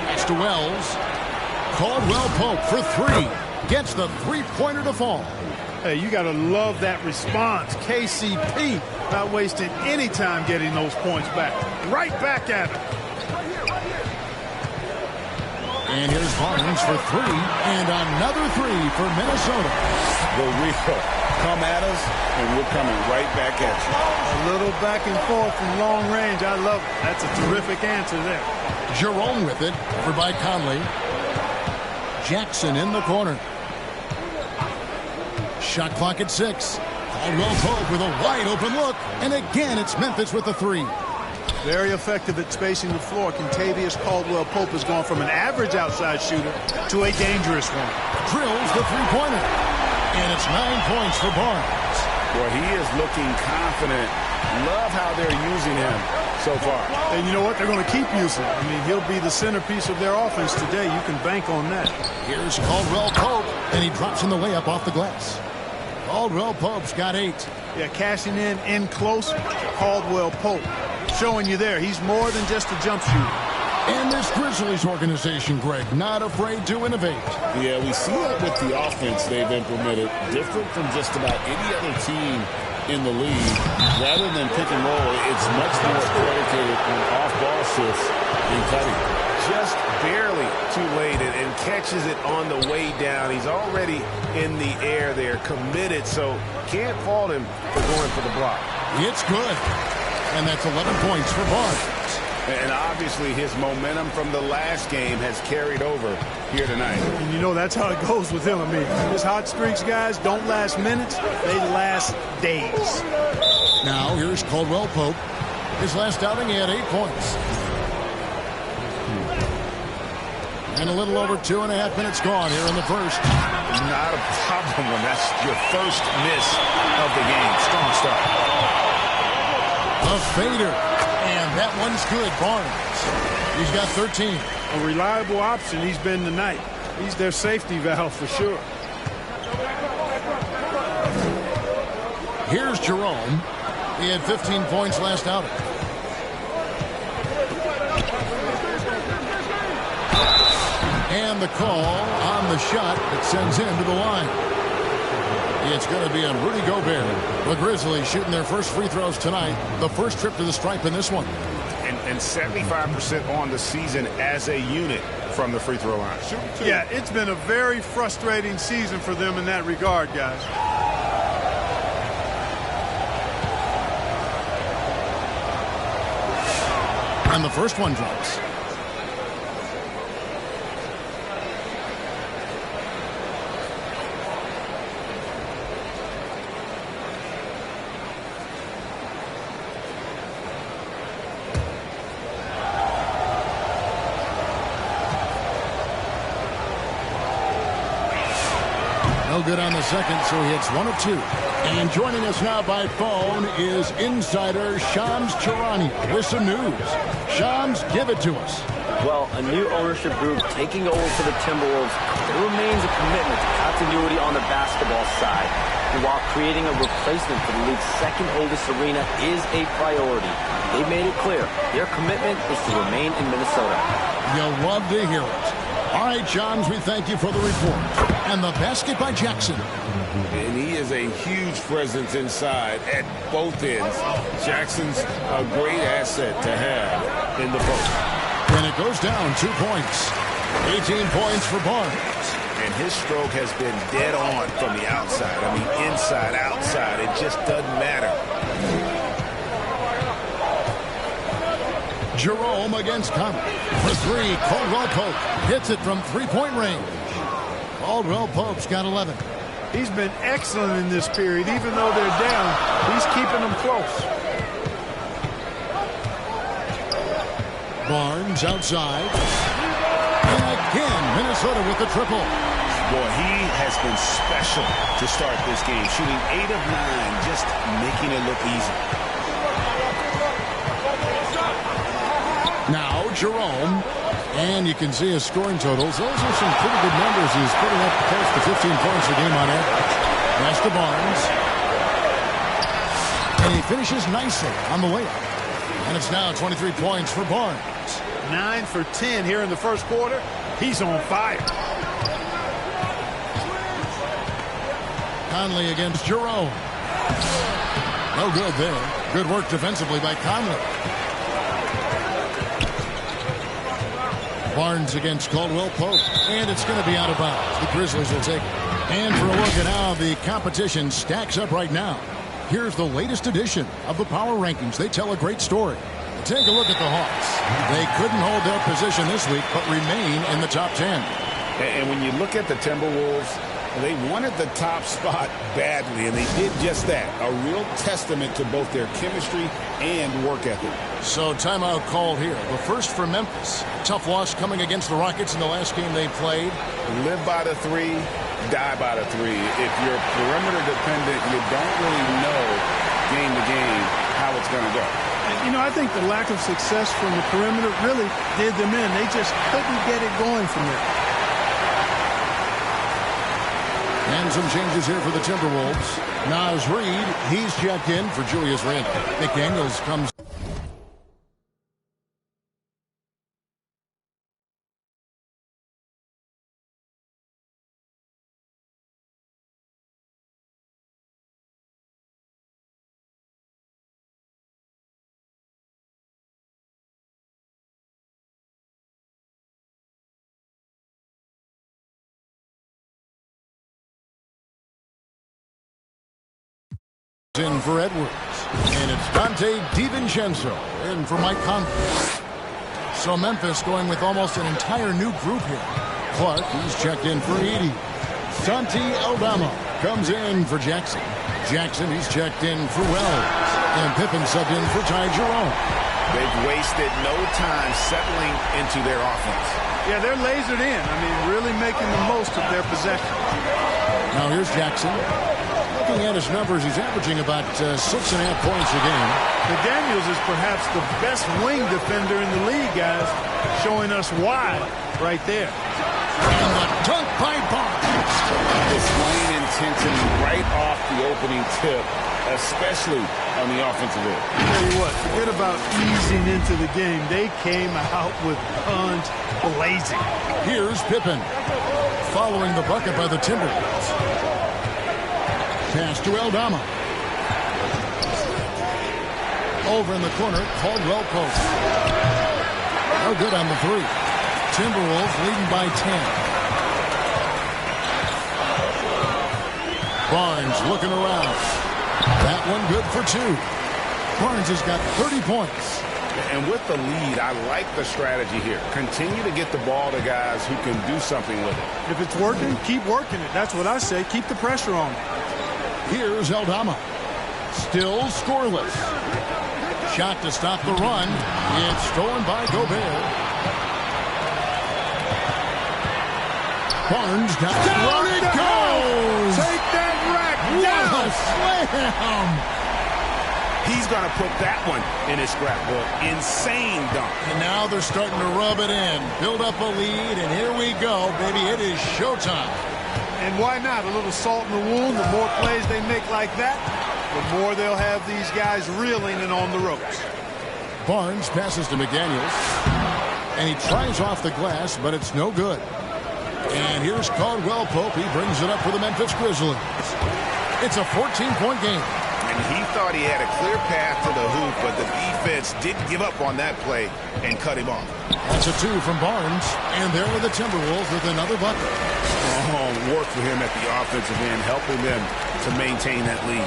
Pass to Wells. Caldwell Pope for 3. Gets the three-pointer to fall. Hey, you got to love that response. KCP not wasting any time getting those points back. Right back at him. And here's Barnes for 3. And another 3 for Minnesota. The real come at us, and we're coming right back at you. A little back and forth from long range. I love it. That's a terrific answer there. Jerome with it. Over by Conley. Jackson in the corner. Shot clock at 6. Caldwell Pope with a wide open look. And again, it's Memphis with the 3. Very effective at spacing the floor. Kentavious Caldwell Pope has gone from an average outside shooter to a dangerous one. Drills the three-pointer. And it's 9 points for Barnes. Boy, he is looking confident. Love how they're using him so far. And you know what? They're going to keep using him. I mean, he'll be the centerpiece of their offense today. You can bank on that. Here's Caldwell Pope. And he drops in the layup off the glass. Caldwell Pope's got 8. Yeah, cashing in close. Caldwell Pope showing you there. He's more than just a jump shooter. And this Grizzlies organization, Greg, not afraid to innovate. Yeah, we see it with the offense they've implemented, different from just about any other team in the league. Rather than pick and roll, it's much more predicated on off-ball shifts and cutting. Just barely too late and catches it on the way down. He's already in the air there, committed, so can't fault him for going for the block. It's good. And that's 11 points for Barnes. And obviously his momentum from the last game has carried over here tonight. And you know that's how it goes with him. I mean, his hot streaks, guys, don't last minutes. They last days. Now here's Caldwell Pope. His last outing, he had 8 points. And a little over 2.5 minutes gone here in the first. Not a problem when that's your first miss of the game. Strong start. A fader. And that one's good. Barnes. He's got 13. A reliable option he's been tonight. He's their safety valve for sure. Here's Jerome. He had 15 points last outing. And the call on the shot that sends him to the line. It's going to be on Rudy Gobert. The Grizzlies shooting their first free throws tonight. The first trip to the stripe in this one. And 75% on the season as a unit from the free throw line. Yeah, it's been a very frustrating season for them in that regard, guys. And the first one drops. No good on the second, so he hits 1 of 2. And joining us now by phone is insider Shams Charania with some news. Shams, give it to us. Well, a new ownership group taking over for the Timberwolves. There remains a commitment to continuity on the basketball side. And while creating a replacement for the league's second oldest arena is a priority, they made it clear their commitment is to remain in Minnesota. You'll love to hear it. All right, Shams, we thank you for the report. And the basket by Jackson. And he is a huge presence inside at both ends. Jackson's a great asset to have in the post. And it goes down 2 points. 18 points for Barnes. And his stroke has been dead on from the outside. I mean, inside, outside. It just doesn't matter. Jerome against Conley. For 3, Caldwell Pope hits it from 3-point range. Caldwell Pope's got 11. He's been excellent in this period. Even though they're down, he's keeping them close. Barnes outside. And again, Minnesota with the triple. Boy, he has been special to start this game. Shooting 8 of 9, just making it look easy. Now Jerome, and you can see his scoring totals. Those are some pretty good numbers. He's putting up close to 15 points a game on average. Pass to Barnes. And he finishes nicely on the layup. And it's now 23 points for Barnes. 9 for 10 here in the first quarter. He's on fire. Conley against Jerome. No good there. Good work defensively by Conley. Barnes against Caldwell Pope. And it's going to be out of bounds. The Grizzlies will take it. And for a look at how the competition stacks up right now, here's the latest edition of the Power Rankings. They tell a great story. Take a look at the Hawks. They couldn't hold their position this week, but remain in the top 10. And when you look at the Timberwolves, they wanted the top spot badly, and they did just that. A real testament to both their chemistry and work ethic. So timeout called here. The first for Memphis. Tough loss coming against the Rockets in the last game they played. Live by the 3, die by the 3. If you're perimeter dependent, you don't really know game to game how it's going to go. You know, I think the lack of success from the perimeter really did them in. They just couldn't get it going from there. And some changes here for the Timberwolves. Naz Reid, he's checked in for Julius Randle. Nick Daniels comes. In for Edwards. And it's Dante DiVincenzo in for Mike Conley. So Memphis going with almost an entire new group here. Clark, he's checked in for Edey. Santi Aldama comes in for Jackson. Jackson, he's checked in for Wells. And Pippen subbed in for Ty Jerome. They've wasted no time settling into their offense. Yeah, they're lasered in. I mean, really making the most of their possession. Now here's Jackson. Looking at his numbers, he's averaging about 6.5 points a game. McDaniels is perhaps the best wing defender in the league, guys, showing us why right there. And the dunk by Barnes. Displaying intensity right off the opening tip, especially on the offensive end. Tell you what, forget about easing into the game. They came out with guns blazing. Here's Pippen. Following the bucket by the Timberwolves. Pass to Aldama. Over in the corner, Caldwell Pope. No good on the three. Timberwolves leading by 10. Barnes looking around. That one good for 2. Barnes has got 30 points. And with the lead, I like the strategy here. Continue to get the ball to guys who can do something with it. If it's working, keep working it. That's what I say. Keep the pressure on. Here's Aldama. Still scoreless. Shot to stop the run. It's stolen by Gobert. Barnes down it goes. Take that rack What down. a slam. He's going to put that one in his scrapbook. Insane dunk. And now they're starting to rub it in. Build up a lead, and here we go, baby. It is showtime. And why not? A little salt in the wound. The more plays they make like that, the more they'll have these guys reeling and on the ropes. Barnes passes to McDaniels. And he tries off the glass, but it's no good. And here's Caldwell Pope. He brings it up for the Memphis Grizzlies. It's a 14-point game. And he thought he had a clear path to the hoop, but the defense didn't give up on that play and cut him off. That's a 2 from Barnes. And there are the Timberwolves with another bucket. Oh, work for him at the offensive end, helping them to maintain that lead.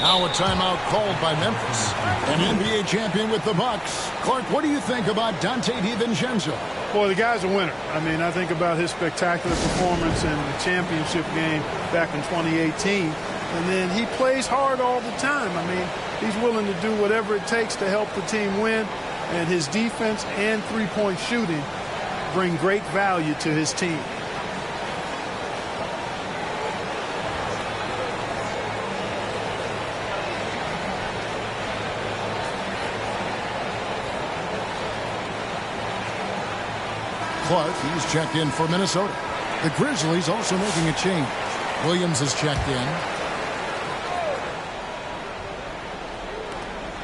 Now a timeout called by Memphis. An NBA champion with the Bucks. Clark, what do you think about Dante DiVincenzo? Boy, the guy's a winner. I mean, I think about his spectacular performance in the championship game back in 2018. And then he plays hard all the time. I mean, he's willing to do whatever it takes to help the team win. And his defense and three-point shooting bring great value to his team. Clark, he's checked in for Minnesota. The Grizzlies also making a change. Williams is checked in.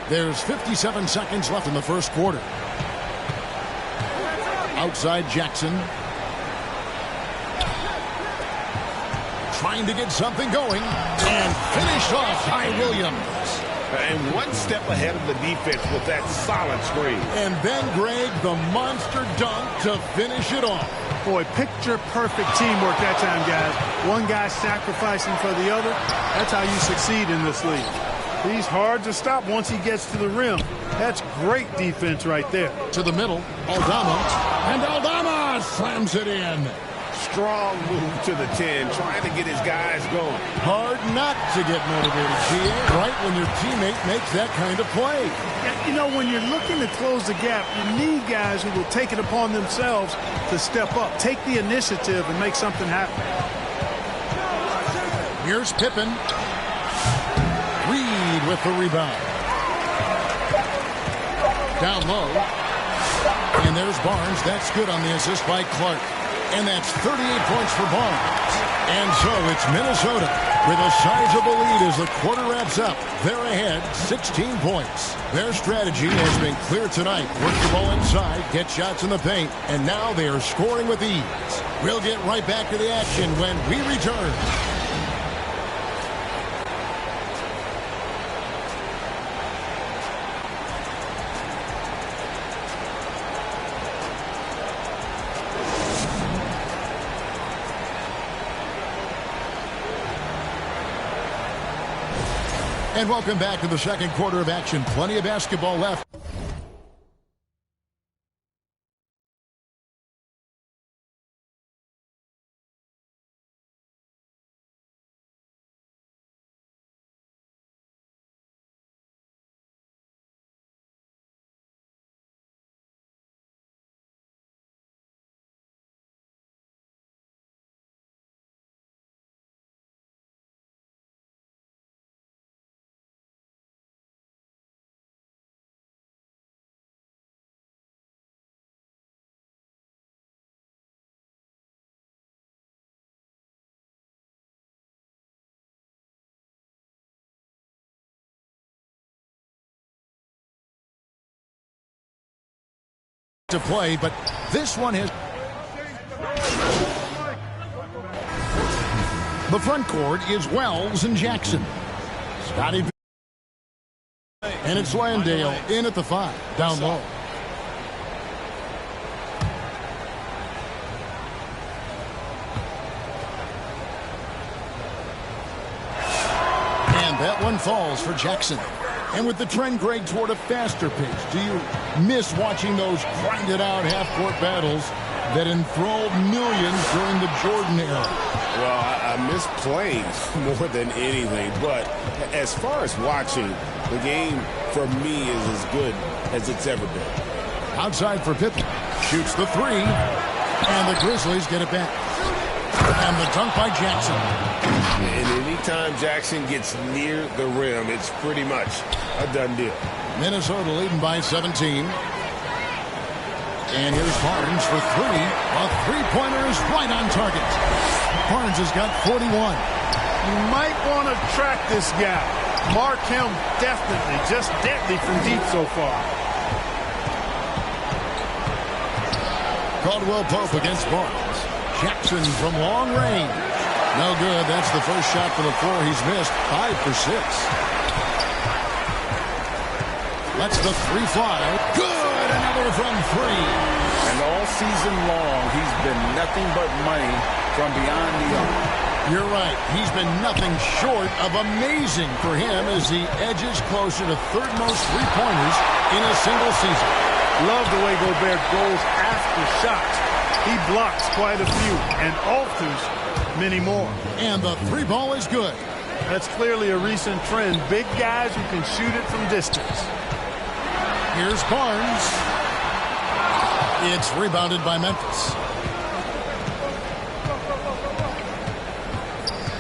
There's 57 seconds left in the first quarter. Outside Jackson. Trying to get something going. And finished off by Williams. And one step ahead of the defense with that solid screen. And then Greg, the monster dunk to finish it off. Boy, picture-perfect teamwork that time, guys. One guy sacrificing for the other. That's how you succeed in this league. He's hard to stop once he gets to the rim. That's great defense right there. To the middle, Aldama. And Aldama slams it in. Strong move to the 10, trying to get his guys going. Hard not to get motivated, GA, right when your teammate makes that kind of play. You know, when you're looking to close the gap, you need guys who will take it upon themselves to step up, take the initiative, and make something happen. Here's Pippen. Reed with the rebound. Down low. And there's Barnes. That's good on the assist by Clark. And that's 38 points for Barnes. And so it's Minnesota with a sizable lead as the quarter wraps up. They're ahead 16 points. Their strategy has been clear tonight. Work the ball inside, get shots in the paint, and now they are scoring with ease. We'll get right back to the action when we return. And welcome back to the second quarter of action. Plenty of basketball left. to play, but this one has... The front court is Wells and Jackson. Scotty... And it's Landale in at the 5, down low. And that one falls for Jackson. And with the trend, Greg, toward a faster pace, do you miss watching those grinded-out half-court battles that enthralled millions during the Jordan era? Well, I miss playing more than anything. But as far as watching, the game for me is as good as it's ever been. Outside for Pippen. Shoots the 3. And the Grizzlies get it back. And the dunk by Jackson. And anytime Jackson gets near the rim, it's pretty much a done deal. Minnesota leading by 17. And here's Barnes for 3. A three-pointer is right on target. Barnes has got 41. You might want to track this guy. Mark him definitely. Just deadly from deep so far. Caldwell Pope against Barnes. Jackson from long range. No good. That's the first shot for the floor he's missed. 5 for 6. Lets the 3 fly. Good. Another from 3. And all season long, he's been nothing but money from beyond the arc. You're right. He's been nothing short of amazing for him as he edges closer to third most three-pointers in a single season. Love the way Gobert goes after shots. He blocks quite a few and alters many more. And the 3 ball is good. That's clearly a recent trend. Big guys who can shoot it from distance. Here's Barnes. It's rebounded by Memphis.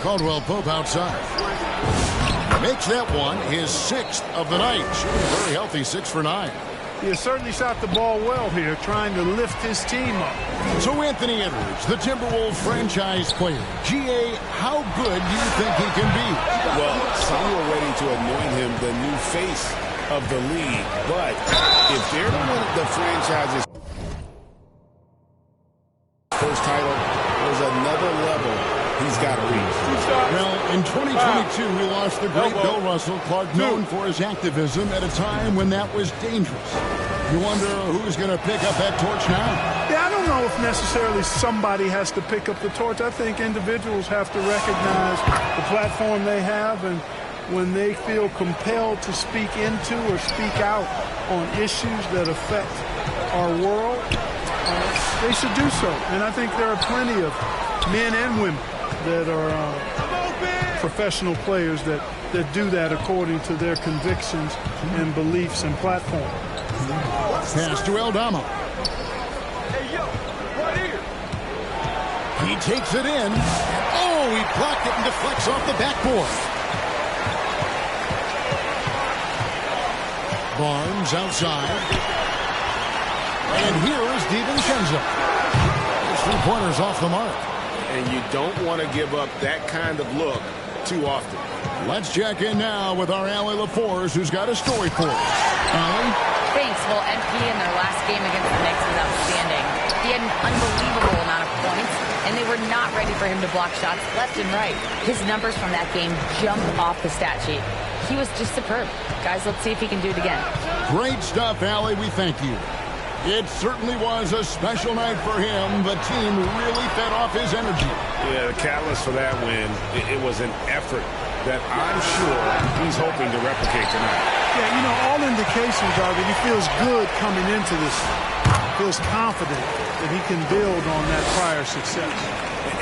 Caldwell Pope outside. Makes that one his 6th of the night. Shooting very healthy, 6 for 9. He has certainly shot the ball well here, trying to lift his team up. So Anthony Edwards, the Timberwolves franchise player. G.A., how good do you think he can be? Well, some were ready to anoint him the new face of the league. But if they're to win the franchise's first title, there's another level he's got to reach. Well, in 2022, we lost the great Bill Russell, Clark, known for his activism at a time when that was dangerous. You wonder who's going to pick up that torch now? Yeah, I don't know if necessarily somebody has to pick up the torch. I think individuals have to recognize the platform they have, and when they feel compelled to speak into or speak out on issues that affect our world, they should do so. And I think there are plenty of men and women that are professional players that do that according to their convictions and beliefs and platform. Pass to Aldama. He takes it in. Oh, he blocked it and deflects off the backboard. Barnes outside. And here is DiVincenzo. His 3-pointer's off the mark. And you don't want to give up that kind of look too often. Let's check in now with our Allie LaForce, who's got a story for us. Allie? Thanks. Well, MP in their last game against the Knicks was outstanding. He had an unbelievable amount of points, and they were not ready for him to block shots left and right. His numbers from that game jumped off the stat sheet. He was just superb. Guys, let's see if he can do it again. Great stuff, Allie. We thank you. It certainly was a special night for him. The team really fed off his energy. Yeah, the catalyst for that win, it was an effort that I'm sure he's hoping to replicate tonight. Yeah, you know, all indications are that he feels good coming into this. Feels confident that he can build on that prior success.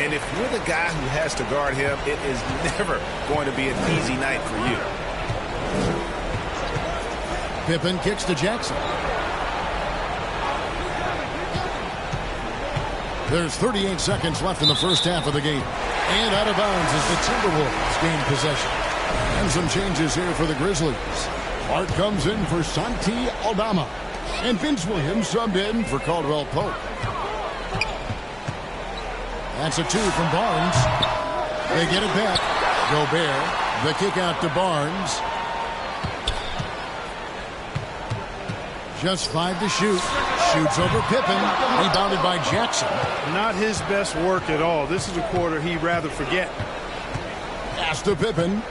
And if you're the guy who has to guard him, it is never going to be an easy night for you. Pippen kicks to Jackson. There's 38 seconds left in the first half of the game. And out of bounds as the Timberwolves gain possession. And some changes here for the Grizzlies. Clark comes in for Santi Aldama. And Vince Williams subbed in for Caldwell Pope. That's a 2 from Barnes. They get it back. Gobert. The kick out to Barnes. Just 5 to shoot. Shoots over Pippen. Rebounded by Jackson. Not his best work at all. This is a quarter he'd rather forget. Pass to Pippen.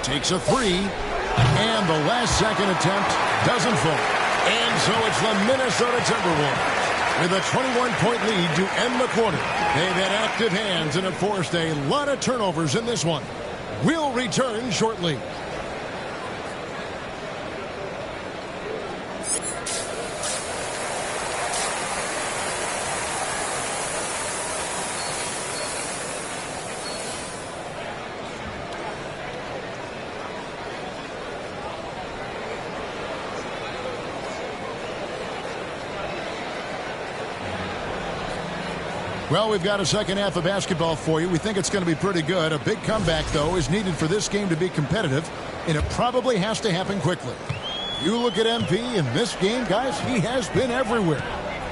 Takes a three. And the last second attempt doesn't fall. And so it's the Minnesota Timberwolves with a 21-point lead to end the quarter. They've had active hands and have forced a lot of turnovers in this one. We'll return shortly. Well, we've got a second half of basketball for you. We think it's going to be pretty good. A big comeback, though, is needed for this game to be competitive, and it probably has to happen quickly. You look at MP in this game, guys, he has been everywhere.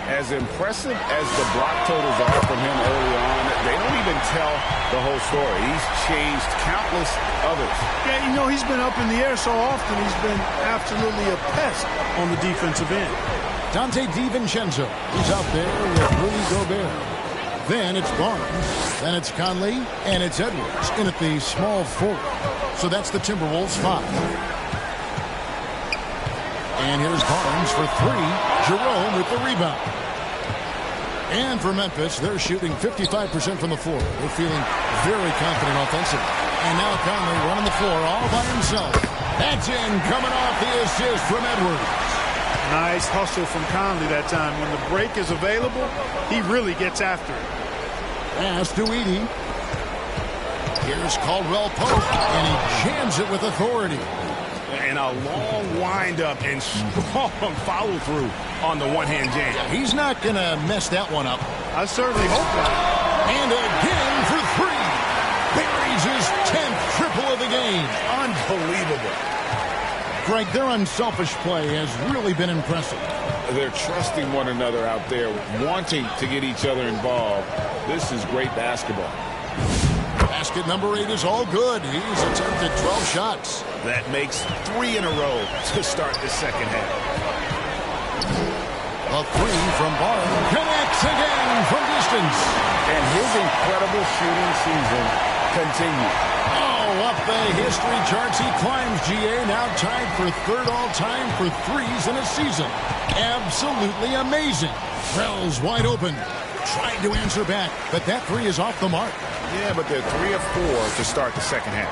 As impressive as the block totals are from him early on, they don't even tell the whole story. He's changed countless others. Yeah, you know, he's been up in the air so often, he's been absolutely a pest on the defensive end. Dante DiVincenzo, he's out there with Rudy Gobert. Then it's Barnes, then it's Conley, and it's Edwards in at the small forward. So that's the Timberwolves 5. And here's Barnes for 3. Jerome with the rebound. And for Memphis, they're shooting 55% from the floor. They're feeling very confident offensively. And now Conley running the floor all by himself. That's in, coming off the assist from Edwards. Nice hustle from Conley that time. When the break is available, he really gets after it. Pass to Edey. Here's Caldwell Pope, and he jams it with authority. And a long windup and strong follow-through on the one-hand jam. Yeah, he's not going to mess that one up. I certainly hope not. And again for 3. Buries his 10th triple of the game. Unbelievable. Greg, their unselfish play has really been impressive. They're trusting one another out there, wanting to get each other involved. This is great basketball. Basket number 8 is all good. He's attempted 12 shots. That makes 3 in a row to start the second half. A 3 from Barnes. Connects again from distance. And his incredible shooting season continues. Oh, up the history charts he climbs, GA. Now tied for 3rd all-time for threes in a season. Absolutely amazing. Wells wide open. Trying to answer back, but that 3 is off the mark. Yeah, but they're 3 of 4 to start the second half.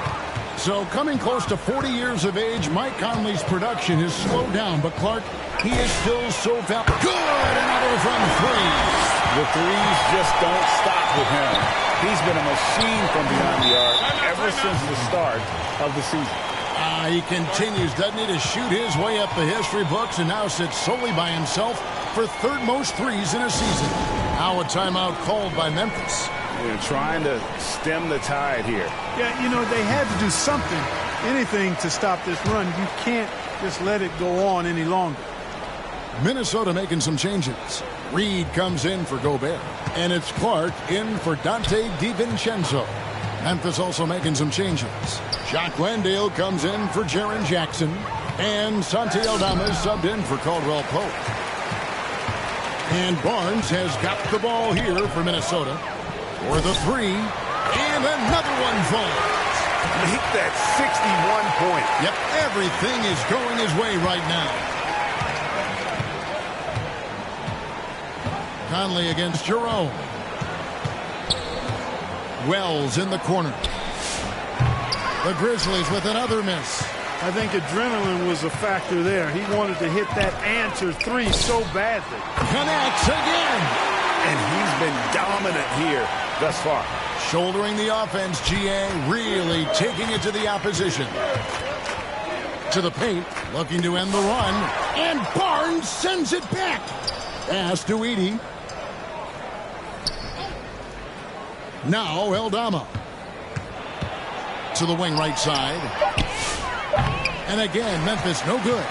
So coming close to 40 years of age, Mike Conley's production has slowed down, but Clark, he is still so valuable. Good, another from 3. The threes just don't stop with him. He's been a machine from beyond the arc ever since the start of the season. He continues, doesn't he, to shoot his way up the history books and now sits solely by himself for 3rd most threes in a season. Now a timeout called by Memphis. They're trying to stem the tide here. Yeah, you know, they had to do something, anything to stop this run. You can't just let it go on any longer. Minnesota making some changes. Reed comes in for Gobert. And it's Clark in for Dante DiVincenzo. Memphis also making some changes. Jacques Landale comes in for Jaren Jackson. And Santi Aldama is subbed in for Caldwell Pope. And Barnes has got the ball here for Minnesota. For the 3. And another one falls. Make that 61 point. Yep, everything is going his way right now. Conley against Jerome. Wells in the corner. The Grizzlies with another miss. I think adrenaline was a factor there. He wanted to hit that answer 3 so badly. Connects again. And he's been dominant here thus far. Shouldering the offense, GA, really taking it to the opposition. To the paint, looking to end the run. And Barnes sends it back. Pass to Edey. Now Aldama. To the wing right side. And again, Memphis no good.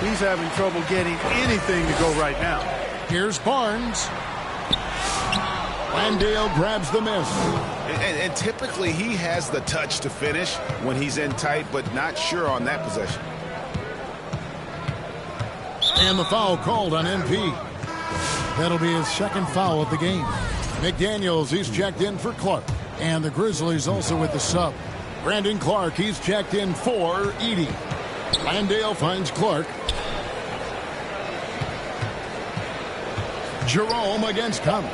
He's having trouble getting anything to go right now. Here's Barnes. Landale grabs the miss. And typically he has the touch to finish when he's in tight, but not sure on that possession. And the foul called on MP. That'll be his second foul of the game. McDaniels, he's checked in for Clark. And the Grizzlies also with the sub. Brandon Clark, he's checked in for Edey. Landale finds Clark. Jerome against Conley.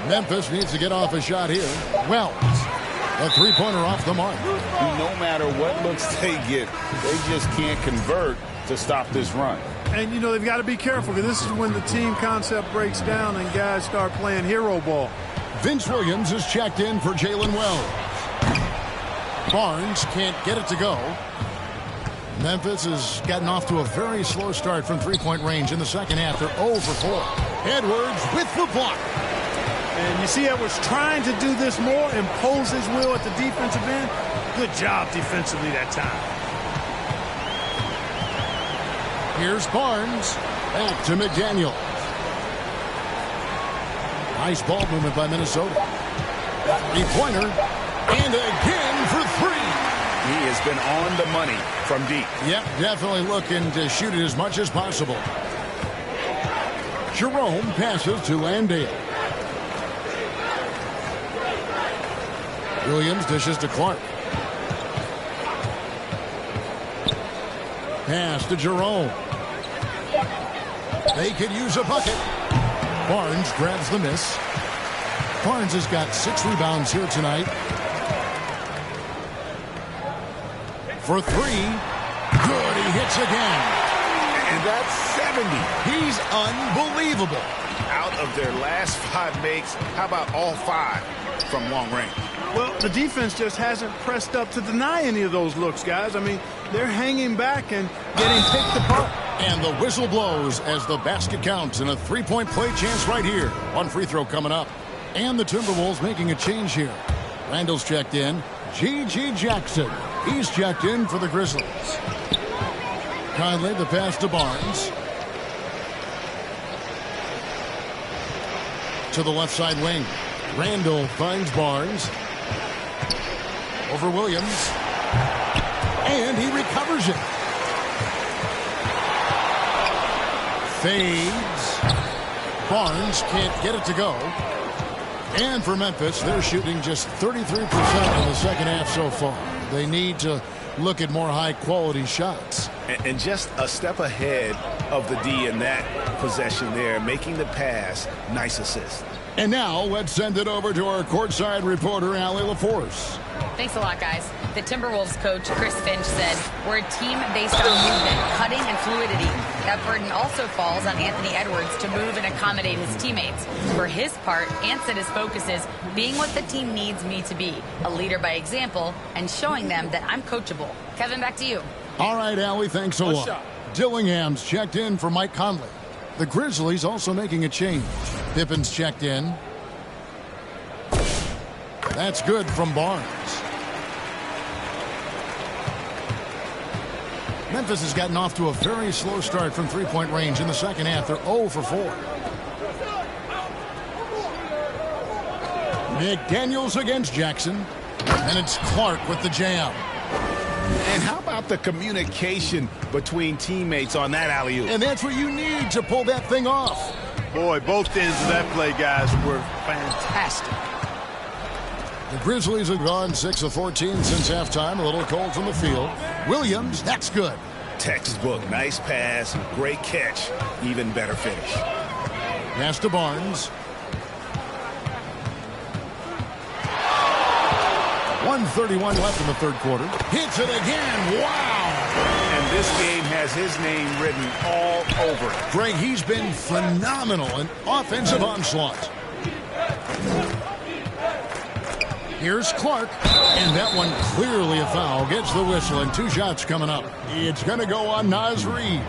Memphis needs to get off a shot here. Wells, a three-pointer off the mark. No matter what looks they get, they just can't convert to stop this run. And, you know, they've got to be careful because this is when the team concept breaks down and guys start playing hero ball. Vince Williams is checked in for Jalen Wells. Barnes can't get it to go. Memphis has gotten off to a very slow start from three-point range in the second half. They're 0 for 4. Edwards with the block. And you see Edwards trying to do this more, impose his will at the defensive end. Good job defensively that time. Here's Barnes. Back to McDaniel. Nice ball movement by Minnesota. Three-pointer. And again for three. He has been on the money from deep. Yep, definitely looking to shoot it as much as possible. Jerome passes to Landale. Williams dishes to Clark. Pass to Jerome. They could use a bucket. Barnes grabs the miss. Barnes has got 6 rebounds here tonight. For three. Good, he hits again. And that's 70. He's unbelievable. Out of their last 5 makes, how about all 5 from long range? Well, the defense just hasn't pressed up to deny any of those looks, guys. I mean, they're hanging back and getting picked apart. And the whistle blows as the basket counts, and a three-point play chance right here. One free throw coming up. And the Timberwolves making a change here. Randall's checked in. G.G. Jackson, he's checked in for the Grizzlies. Conley, the pass to Barnes. To the left side wing. Randall finds Barnes. Over Williams. And he recovers it. Fades. Barnes can't get it to go. And for Memphis, they're shooting just 33% in the second half so far. They need to look at more high-quality shots. And just a step ahead of the D in that possession there, making the pass. Nice assist. And now let's send it over to our courtside reporter, Allie LaForce. Thanks a lot, guys. The Timberwolves coach, Chris Finch, said, "We're a team based on movement, cutting, and fluidity. That burden also falls on Anthony Edwards to move and accommodate his teammates. For his part, Ant said his focus is being what the team needs me to be, a leader by example, and showing them that I'm coachable." Kevin, back to you. All right, Allie, thanks a lot. Dillingham's checked in for Mike Conley. The Grizzlies also making a change. Pippen's checked in. That's good from Barnes. Memphis has gotten off to a very slow start from three-point range in the second half. They're 0 for 4. McDaniels against Jackson. And it's Clark with the jam. And how about the communication between teammates on that alley-oop? And that's what you need to pull that thing off. Boy, both ends of that play, guys, were fantastic. The Grizzlies have gone 6 of 14 since halftime. A little cold from the field. Williams, that's good. Textbook, nice pass, great catch, even better finish. Pass to Barnes. 1:31 left in the third quarter. Hits it again. Wow. And this game has his name written all over it. Greg, he's been phenomenal in offensive onslaught. Here's Clark, and that one clearly a foul. Gets the whistle, and 2 shots coming up. It's going to go on Naz Reid.